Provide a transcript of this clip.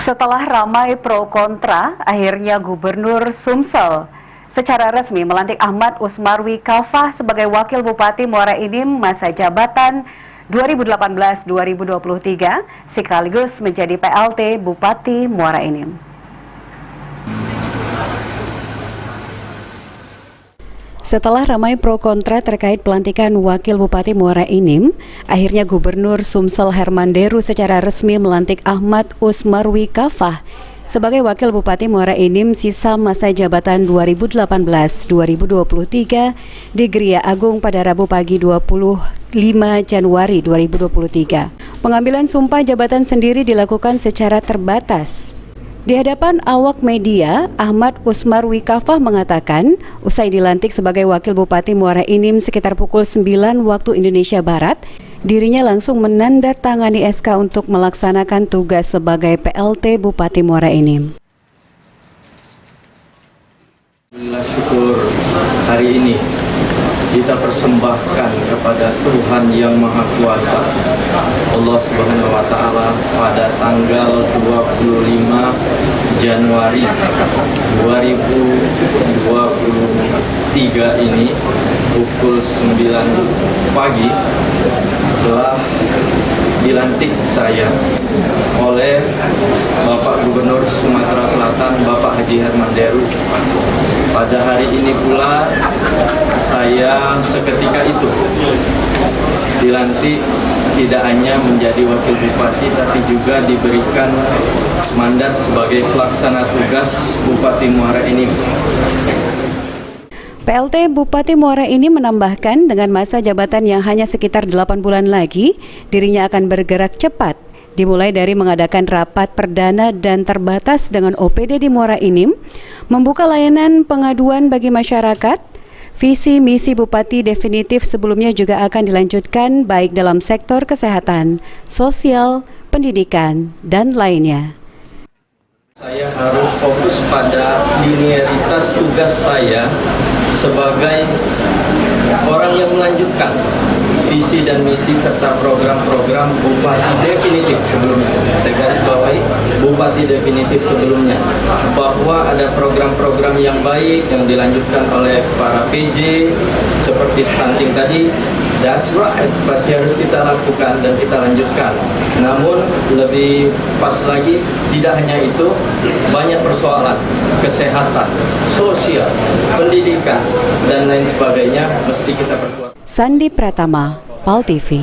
Setelah ramai pro kontra, akhirnya Gubernur Sumsel secara resmi melantik Ahmad Usmarwi Kafah sebagai Wakil Bupati Muara Enim masa jabatan 2018-2023 sekaligus menjadi PLT Bupati Muara Enim. Setelah ramai pro kontra terkait pelantikan Wakil Bupati Muara Enim, akhirnya Gubernur Sumsel Herman Deru secara resmi melantik Ahmad Usmarwi Kafah sebagai Wakil Bupati Muara Enim sisa masa jabatan 2018-2023 di Gria Agung pada Rabu pagi 25 Januari 2023. Pengambilan sumpah jabatan sendiri dilakukan secara terbatas. Di hadapan awak media, Ahmad Usmarwi Kafah mengatakan usai dilantik sebagai Wakil Bupati Muara Enim sekitar pukul 9 waktu Indonesia Barat, dirinya langsung menandatangani SK untuk melaksanakan tugas sebagai PLT Bupati Muara Enim. Alhamdulillah, syukur hari ini kita persembahkan kepada Tuhan Yang Maha Kuasa, Allah Subhanahu wa Ta'ala, pada tanggal 25 Januari 2023 ini pukul 9 pagi telah dilantik saya oleh Bapak Gubernur Sumatera Selatan, Bapak Haji Herman Deru. Pada hari ini pula saya seketika itu dilantik tidak hanya menjadi Wakil Bupati, tapi juga diberikan mandat sebagai pelaksana tugas Bupati Muara Enim. PLT Bupati Muara Enim menambahkan dengan masa jabatan yang hanya sekitar 8 bulan lagi, dirinya akan bergerak cepat. Dimulai dari mengadakan rapat perdana dan terbatas dengan OPD di Muara Enim, membuka layanan pengaduan bagi masyarakat. Visi misi Bupati definitif sebelumnya juga akan dilanjutkan baik dalam sektor kesehatan, sosial, pendidikan, dan lainnya. Saya harus fokus pada linearitas tugas saya sebagai orang yang melanjutkan visi dan misi serta program-program Bupati definitif sebelumnya. Saya garis bawahi Bupati definitif sebelumnya, bahwa ada program-program yang baik yang dilanjutkan oleh para PJ seperti stunting tadi. That's right, pasti harus kita lakukan dan kita lanjutkan. Namun lebih pas lagi, tidak hanya itu, banyak persoalan kesehatan, sosial, pendidikan, dan lain sebagainya mesti kita perkuat. Sandi Pratama, PAL TV.